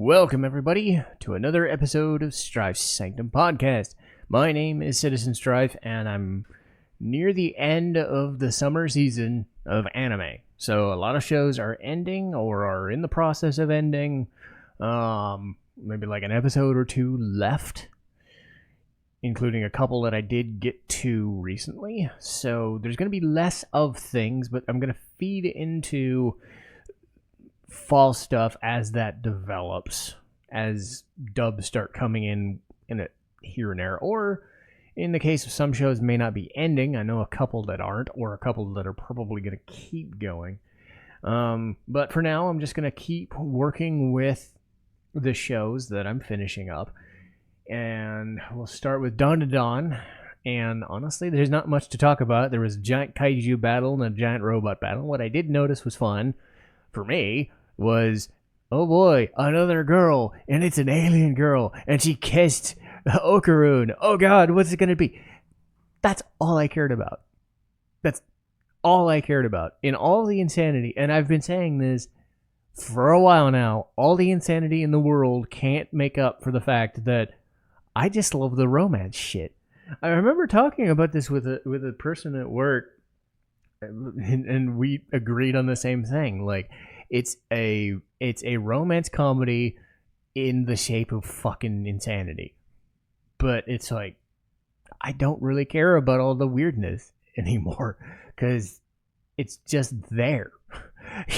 Welcome, everybody, to another episode of Strife's Sanctum podcast. My name is Citizen Strife, and I'm near the end of the summer season of anime. So a lot of shows are ending or are in the process of ending. Maybe like an episode or two left, including a couple that I did get to recently. So there's going to be less of things, but I'm going to feed into fall stuff as that develops, as dubs start coming in it here and there, or in the case of some shows may not be ending. I know a couple that aren't, or a couple that are probably going to keep going. But for now, I'm just going to keep working with the shows that I'm finishing up, and we'll start with Dandadan. And honestly, there's not much to talk about. There was a giant kaiju battle and a giant robot battle. What I did notice was fun for me was, oh boy, another girl, and it's an alien girl, and she kissed Okarun. Oh god, what's it gonna be? That's all I cared about. That's all I cared about. In all the insanity, and I've been saying this for a while now, all the insanity in the world can't make up for the fact that I just love the romance shit. I remember talking about this with a person at work, and we agreed on the same thing. Like, it's a romance comedy in the shape of fucking insanity. But it's like, I don't really care about all the weirdness anymore, because it's just there.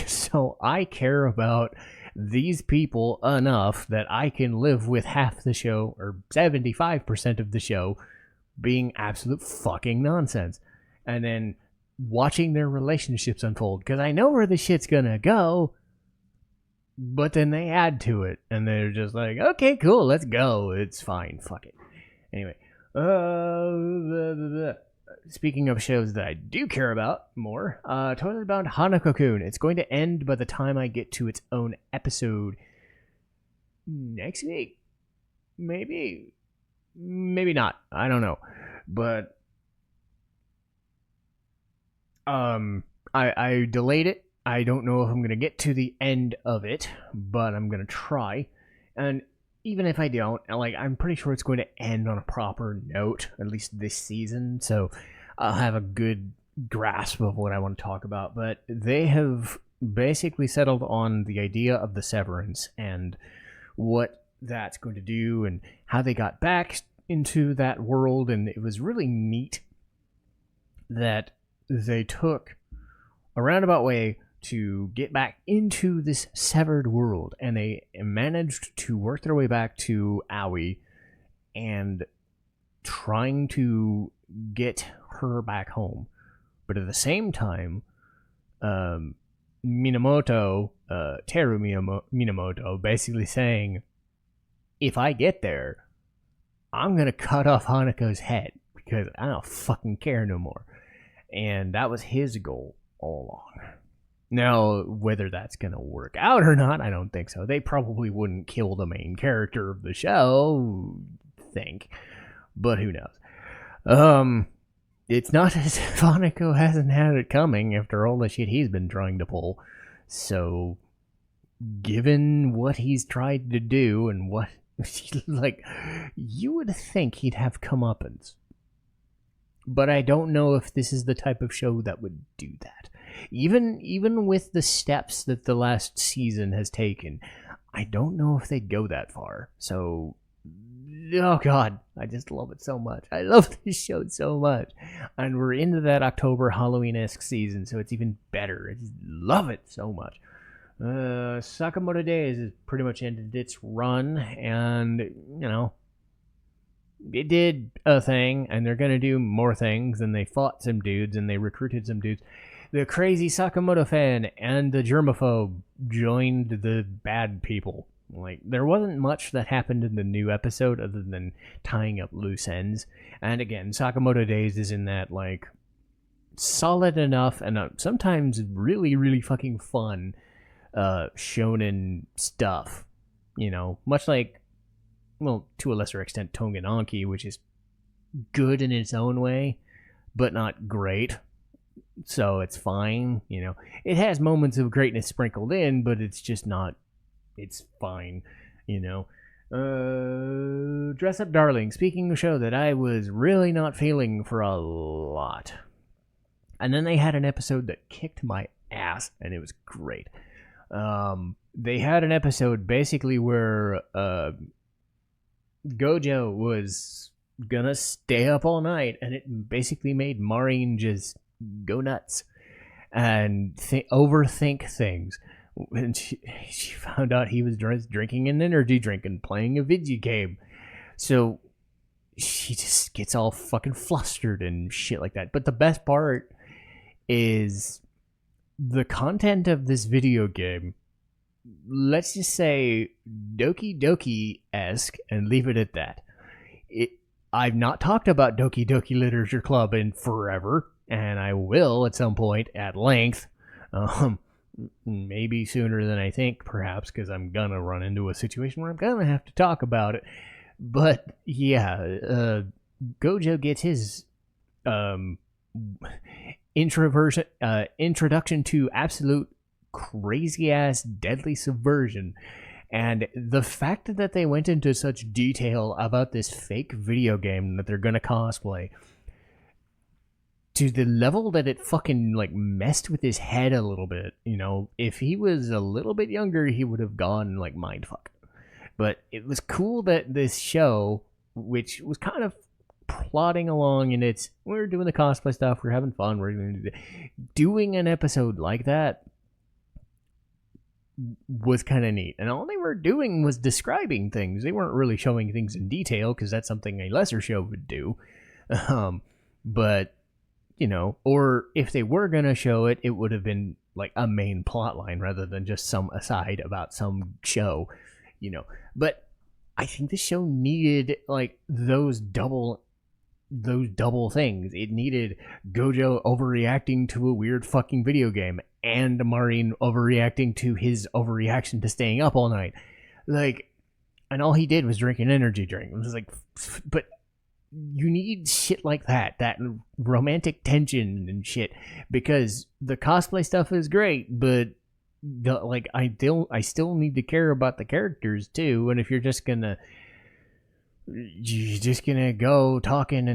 So I care about these people enough that I can live with half the show, or 75% of the show, being absolute fucking nonsense. And then watching their relationships unfold, because I know where the shit's gonna go, but then they add to it, and they're just like, okay, cool, let's go, it's fine, fuck it. Anyway, speaking of shows that I do care about more, totally bound Hanako-kun. It's going to end by the time I get to its own episode next week. Maybe not, I don't know, but I delayed it. I don't know if I'm going to get to the end of it, but I'm going to try. And even if I don't, I'm pretty sure it's going to end on a proper note, at least this season, so I'll have a good grasp of what I want to talk about. But they have basically settled on the idea of the severance and what that's going to do and how they got back into that world, and it was really neat that they took a roundabout way to get back into this severed world, and they managed to work their way back to Aoi and trying to get her back home. But at the same time, Minamoto, Teru Minamoto, basically saying, if I get there, I'm going to cut off Hanako's head, because I don't fucking care no more. And that was his goal all along. Now, whether that's going to work out or not, I don't think so. They probably wouldn't kill the main character of the show, but who knows. It's not as if Hanako hasn't had it coming after all the shit he's been trying to pull. So, given what he's tried to do and what, you would think he'd have comeuppance. But I don't know if this is the type of show that would do that. Even with the steps that the last season has taken, I don't know if they'd go that far. So, oh god, I just love it so much. I love this show so much. And we're into that October Halloween-esque season, so it's even better. I just love it so much. Sakamoto Days has pretty much ended its run, and, it did a thing, and they're going to do more things, and they fought some dudes, and they recruited some dudes. The crazy Sakamoto fan and the germaphobe joined the bad people. There wasn't much that happened in the new episode other than tying up loose ends. And again, Sakamoto Days is in that, solid enough and sometimes really, really fucking fun shonen stuff. Much like, well, to a lesser extent, Tougen Anki, which is good in its own way, but not great. So it's fine, It has moments of greatness sprinkled in, but it's just not, it's fine. you know. Dress Up Darling, speaking of a show that I was really not feeling for a lot. And then they had an episode that kicked my ass, and it was great. They had an episode basically where Gojo was gonna stay up all night, and it basically made Maureen just go nuts and overthink things. And she found out he was drinking an energy drink and playing a video game. So she just gets all fucking flustered and shit like that. But the best part is the content of this video game, let's just say Doki Doki-esque, and leave it at that. I've not talked about Doki Doki Literature Club in forever, and I will at some point at length. Maybe sooner than I think, perhaps, because I'm gonna run into a situation where I'm gonna have to talk about it. But yeah, Gojo gets his introduction to absolute crazy ass deadly subversion, and the fact that they went into such detail about this fake video game that they're gonna cosplay, to the level that it fucking like messed with his head a little bit. You know, if he was a little bit younger, he would have gone like mindfuck. But it was cool that this show, which was kind of plodding along, and we're doing the cosplay stuff, we're having fun, we're doing an episode like that was kind of neat. And all they were doing was describing things. They weren't really showing things in detail, because that's something a lesser show would do. But you know, or if they were going to show it, it would have been like a main plot line rather than just some aside about some show, you know. But I think the show needed like those double things. It needed Gojo overreacting to a weird fucking video game, and Maureen overreacting to his overreaction to staying up all night. Like, and all he did was drink an energy drink. It was like, but you need shit like that romantic tension and shit, because the cosplay stuff is great, but I still need to care about the characters too. And if you're just gonna go talking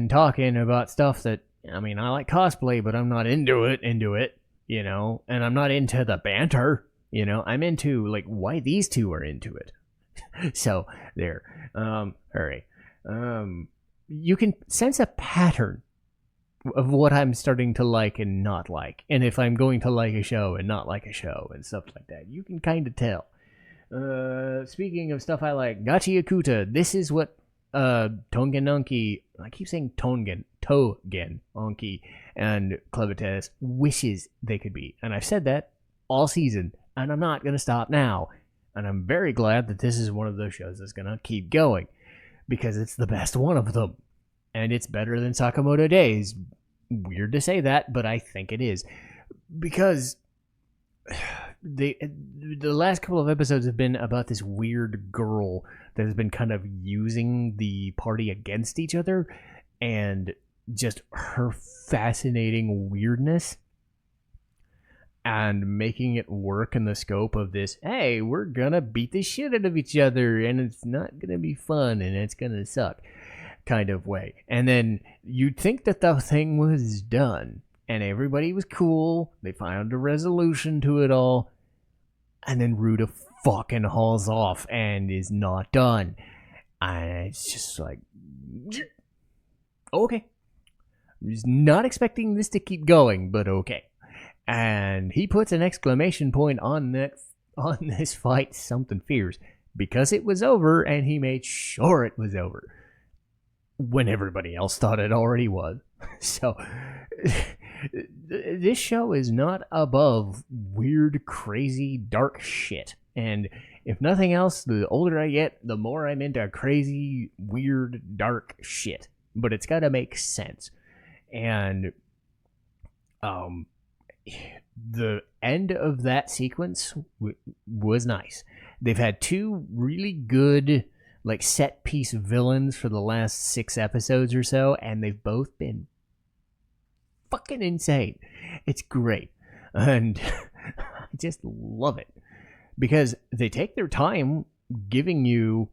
about stuff that, I mean, I like cosplay, but I'm not into it, you know, and I'm not into the banter, you know. I'm into like why these two are into it. So there. All right. You can sense a pattern of what I'm starting to like and not like, and if I'm going to like a show and not like a show and stuff like that. You can kind of tell. Speaking of stuff I like, Gachiakuta. This is what Tougen Anki, I keep saying Tougen Anki and Clevatess wishes they could be. And I've said that all season, and I'm not going to stop now. And I'm very glad that this is one of those shows that's going to keep going, because it's the best one of them. And it's better than Sakamoto Days. Weird to say that, but I think it is. Because the last couple of episodes have been about this weird girl that has been kind of using the party against each other, and just her fascinating weirdness, and making it work in the scope of this, hey, we're gonna beat the shit out of each other, and it's not gonna be fun, and it's gonna suck kind of way. And then you'd think that the thing was done, and everybody was cool, they found a resolution to it all, and then Ruta fucking hauls off and is not done. And it's just like, okay. I was not expecting this to keep going, but okay. And he puts an exclamation point on this fight, something fierce, because it was over, and he made sure it was over when everybody else thought it already was. So this show is not above weird, crazy, dark shit. And if nothing else, the older I get, the more I'm into crazy, weird, dark shit. But it's got to make sense. And the end of that sequence was nice. They've had two really good like set piece villains for the last 6 episodes or so, and they've both been fucking insane. It's great, and I just love it because they take their time giving you,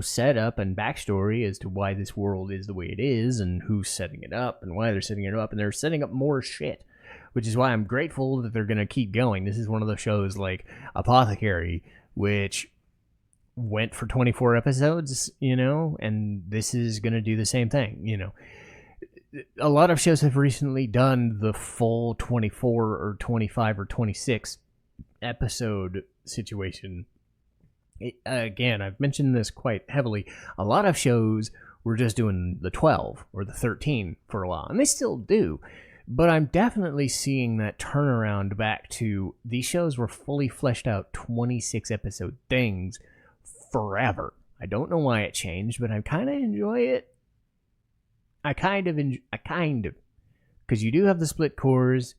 setup and backstory as to why this world is the way it is and who's setting it up and why they're setting it up. And they're setting up more shit, which is why I'm grateful that they're going to keep going. This is one of the shows like Apothecary, which went for 24 episodes, and this is going to do the same thing, A lot of shows have recently done the full 24 or 25 or 26 episode situation. Again, I've mentioned this quite heavily. A lot of shows were just doing the 12 or the 13 for a while, and they still do. But I'm definitely seeing that turnaround back to these shows were fully fleshed out 26 episode things forever. I don't know why it changed, but I kind of enjoy it. I kind of, because you do have the split cores.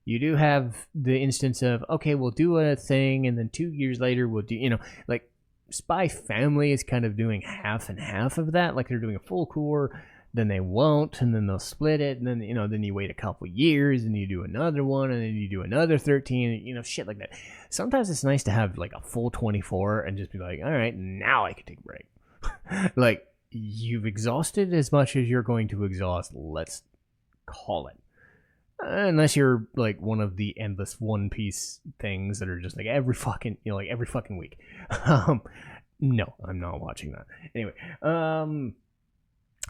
You do have the instance of, okay, we'll do a thing, and then 2 years later we'll do, like Spy Family is kind of doing half and half of that. Like they're doing a full core, then they won't, and then they'll split it, and then, then you wait a couple years, and you do another one, and then you do another 13, shit like that. Sometimes it's nice to have like a full 24 and just be like, all right, now I can take a break. Like, you've exhausted as much as you're going to exhaust. Let's call it. Unless you're like one of the endless One Piece things that are just like every fucking week. No, I'm not watching that. Anyway,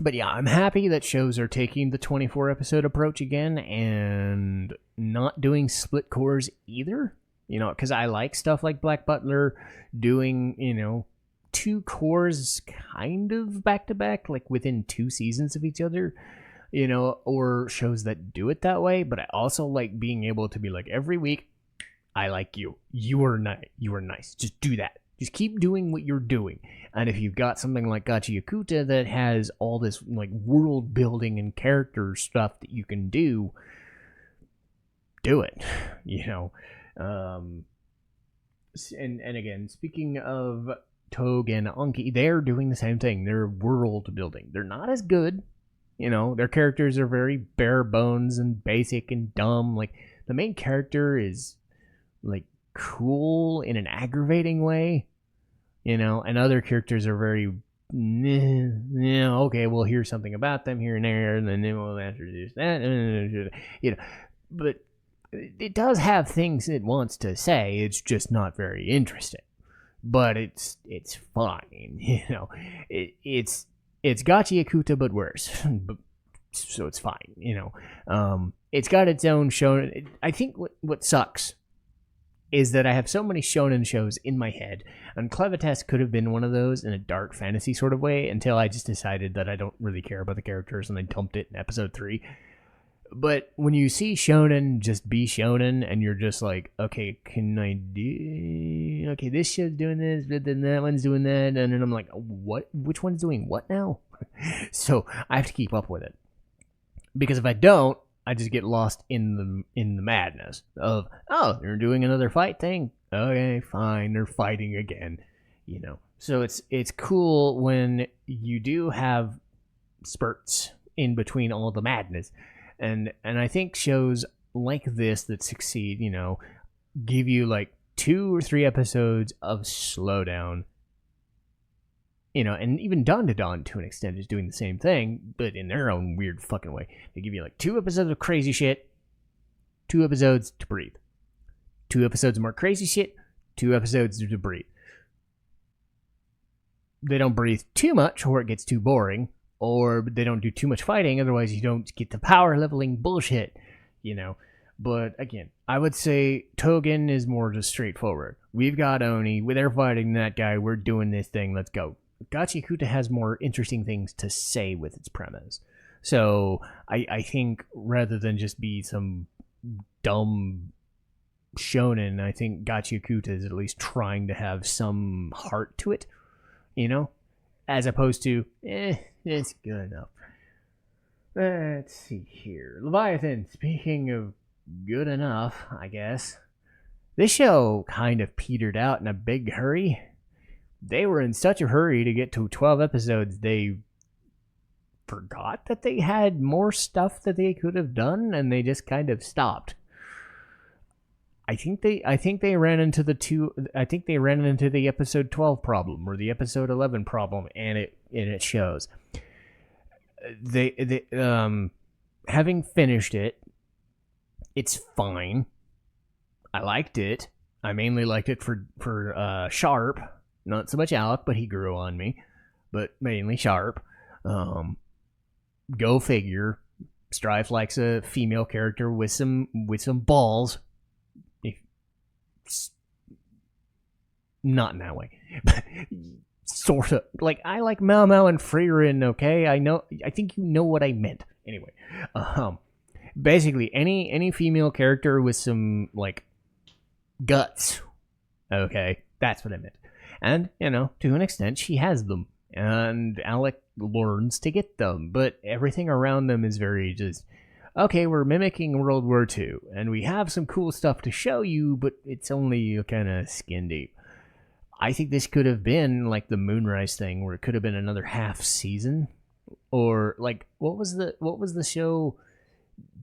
but yeah, I'm happy that shows are taking the 24 episode approach again and not doing split cores either. Because I like stuff like Black Butler doing, 2 cores kind of back to back, like within 2 seasons of each other, or shows that do it that way. But I also like being able to be like, every week, I like you. You are nice. Just do that. Just keep doing what you're doing. And if you've got something like Gachiakuta that has all this like world building and character stuff that you can do it. And again, speaking of Tougen Anki, they're doing the same thing. They're world building. They're not as good. Their characters are very bare bones and basic and dumb. Like the main character is like cool in an aggravating way, and other characters are very, okay, we'll hear something about them here and there, and then we'll introduce that, but it does have things it wants to say. It's just not very interesting, but it's fine, it's Gachiakuta but worse, so it's fine, it's got its own show. I think what sucks is that I have so many shonen shows in my head, and Clevatess could have been one of those in a dark fantasy sort of way until I just decided that I don't really care about the characters and I dumped it in episode 3. But when you see shonen just be shonen and you're just like, okay, this show's doing this, but then that one's doing that, and then I'm like, what? Which one's doing what now? So I have to keep up with it, because if I don't, I just get lost in the madness of, oh, they're doing another fight thing. Okay, fine, they're fighting again, So it's cool when you do have spurts in between all the madness, and I think shows like this that succeed, give you like 2 or 3 episodes of slowdown. And even Dandadan to an extent is doing the same thing, but in their own weird fucking way. They give you like 2 episodes of crazy shit, 2 episodes to breathe. 2 episodes of more crazy shit, 2 episodes to breathe. They don't breathe too much or it gets too boring, or they don't do too much fighting, otherwise you don't get the power leveling bullshit, But again, I would say Tougen is more just straightforward. We've got Oni, they're fighting that guy, we're doing this thing, let's go. Gachiakuta has more interesting things to say with its premise. So I think rather than just be some dumb shonen, I think Gachiakuta is at least trying to have some heart to it, as opposed to, it's good enough. Let's see here. Leviathan, speaking of good enough, I guess. This show kind of petered out in a big hurry. They were in such a hurry to get to 12 episodes, they forgot that they had more stuff that they could have done, and they just kind of stopped. I think they ran into the episode 12 problem or the episode 11 problem, and it shows. They having finished it, it's fine. I liked it. I mainly liked it for Sharp, not so much Alec, but he grew on me, but mainly Sharp. Go figure. Strife likes a female character with some balls. Not in that way. Sort of. Like, I like Mao Mao and Frieren, okay? I think you know what I meant. Anyway. Basically, any female character with some, like, guts. Okay? That's what I meant. And, to an extent, she has them. And Alec learns to get them. But everything around them is very just... Okay, we're mimicking World War II, and we have some cool stuff to show you, but it's only kind of skin deep. I think this could have been like the Moonrise thing, where it could have been another half season, or like what was the show?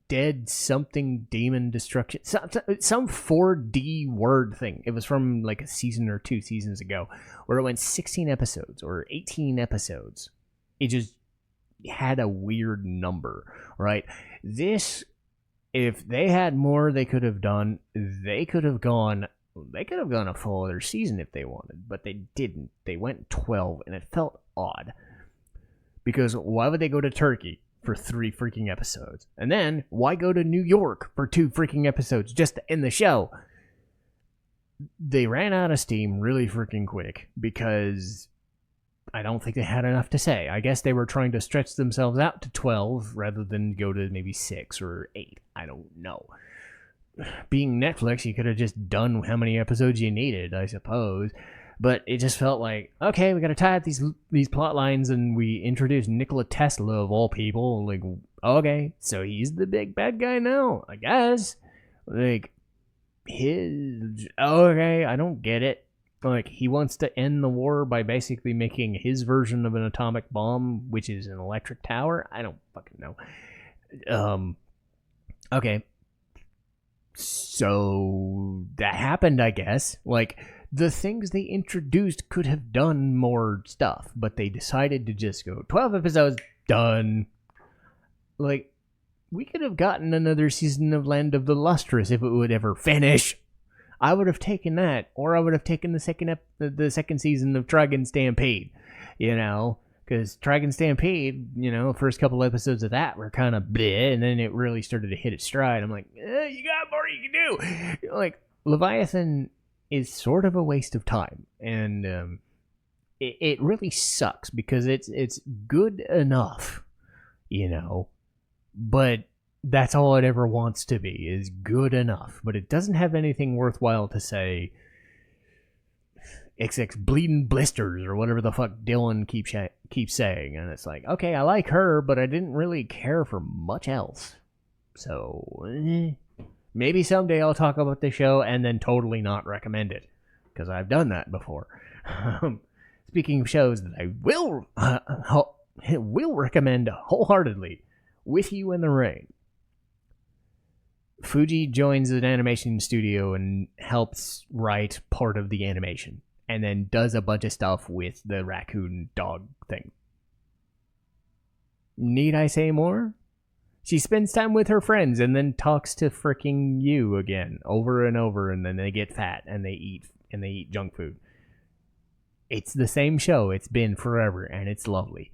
Dead something demon destruction, some 4D word thing. It was from like a season or 2 seasons ago, where it went 16 episodes or 18 episodes. It just had a weird number, right? This, if they had more they could have done, they could have gone a full other season if they wanted, but they didn't. They went 12, and it felt odd. Because why would they go to Turkey for 3 freaking episodes? And then, why go to New York for 2 freaking episodes just to end the show? They ran out of steam really freaking quick, because I don't think they had enough to say. I guess they were trying to stretch themselves out to 12 rather than go to maybe 6 or 8. I don't know. Being Netflix, you could have just done how many episodes you needed, I suppose. But it just felt like, okay, we got to tie up these plot lines, and we introduced Nikola Tesla of all people. Like, okay, so he's the big bad guy now, I guess. Like, okay, I don't get it. Like, he wants to end the war by basically making his version of an atomic bomb, which is an electric tower. I don't fucking know. Okay. So that happened, I guess. Like, the things they introduced could have done more stuff, but they decided to just go 12 episodes, done. Like, we could have gotten another season of Land of the Lustrous if it would ever finish. I would have taken that, or I would have taken the second season of Trigun Stampede, because Trigun Stampede, first couple episodes of that were kind of bleh, and then it really started to hit its stride. I'm like, you got more you can do. Like, Leviathan is sort of a waste of time, and it really sucks because it's good enough, but that's all it ever wants to be, is good enough. But it doesn't have anything worthwhile to say. XX bleeding blisters or whatever the fuck Dylan keeps saying. And it's like, okay, I like her, but I didn't really care for much else. So, maybe someday I'll talk about the show and then totally not recommend it. Because I've done that before. Speaking of shows that I will recommend wholeheartedly, With You in the Rain. Fuji joins an animation studio and helps write part of the animation, and then does a bunch of stuff with the raccoon dog thing. Need I say more? She spends time with her friends and then talks to fricking you again over and over, and then they get fat and they eat junk food. It's the same show. It's been forever, and it's lovely.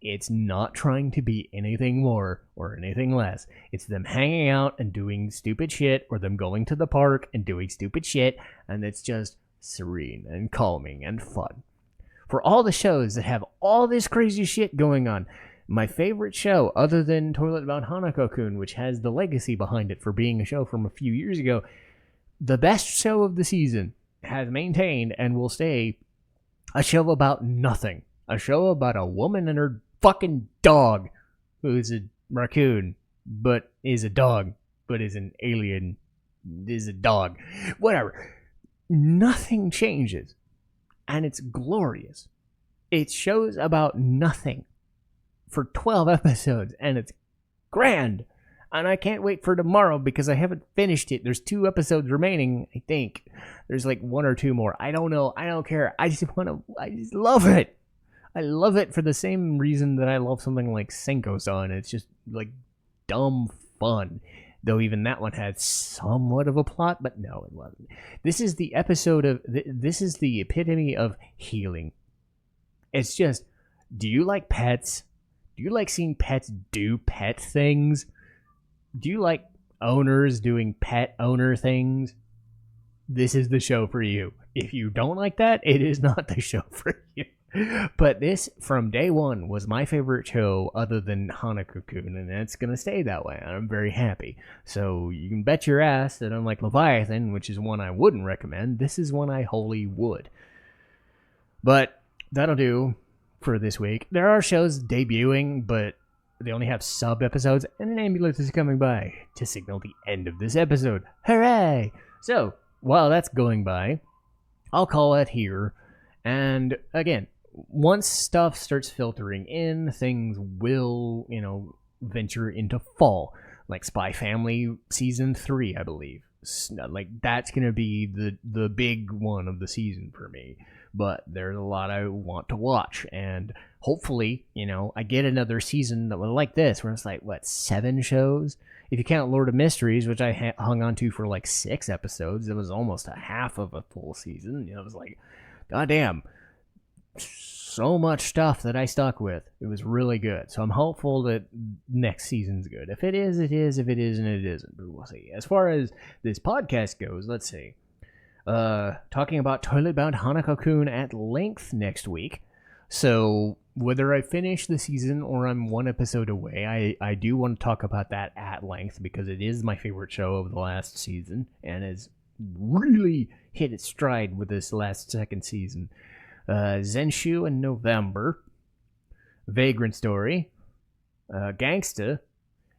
It's not trying to be anything more or anything less. It's them hanging out and doing stupid shit, or them going to the park and doing stupid shit, and it's just serene and calming and fun. For all the shows that have all this crazy shit going on, my favorite show, other than Toilet Bound Hanako-kun, which has the legacy behind it for being a show from a few years ago, the best show of the season has maintained and will stay a show about nothing. A show about a woman and her fucking dog, who is a raccoon, but is a dog, but is an alien, is a dog. Whatever. Nothing changes. And it's glorious. It shows about nothing for 12 episodes, and it's grand. And I can't wait for tomorrow because I haven't finished it. There's 2 episodes remaining, I think. There's like 1 or 2 more. I don't know. I don't care. I just love it. I love it for the same reason that I love something like Senko-san. It's just like dumb fun. Though even that one had somewhat of a plot, but no, it wasn't. This is the episode of... This is the epitome of healing. It's just, do you like pets? Do you like seeing pets do pet things? Do you like owners doing pet owner things? This is the show for you. If you don't like that, it is not the show for you. But this, from day one, was my favorite show other than Hanako-kun, and it's going to stay that way. I'm very happy. So you can bet your ass that unlike Leviathan, which is one I wouldn't recommend, this is one I wholly would. But that'll do for this week. There are shows debuting, but they only have sub-episodes, and an ambulance is coming by to signal the end of this episode. Hooray! So, while that's going by, I'll call it here. And again, once stuff starts filtering in, things will, venture into fall. Like Spy Family Season 3, I believe. Like, that's going to be the big one of the season for me. But there's a lot I want to watch. And hopefully, I get another season that was like this, where it's like, 7 shows? If you count Lord of Mysteries, which I hung on to for like 6 episodes, it was almost a half of a full season. It was like, goddamn, so much stuff that I stuck with. It was really good. So I'm hopeful that next season's good. If it is, it is. If it isn't, it isn't. But we'll see. As far as this podcast goes, let's see. Talking about Toilet Bound Hanako-kun at length next week. So whether I finish the season or I'm 1 episode away, I do want to talk about that at length because it is my favorite show of the last season and has really hit its stride with this last second season. Zenshu in November, Vagrant Story, Gangsta,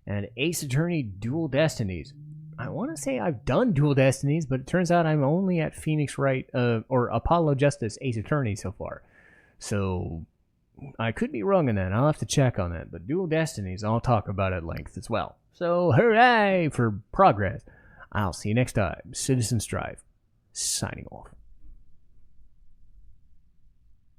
and Ace Attorney Dual Destinies. I want to say I've done Dual Destinies, but it turns out I'm only at Phoenix Wright or Apollo Justice Ace Attorney so far. So I could be wrong on that. I'll have to check on that. But Dual Destinies, I'll talk about at length as well. So hooray for progress. I'll see you next time. Citizen Strife, signing off.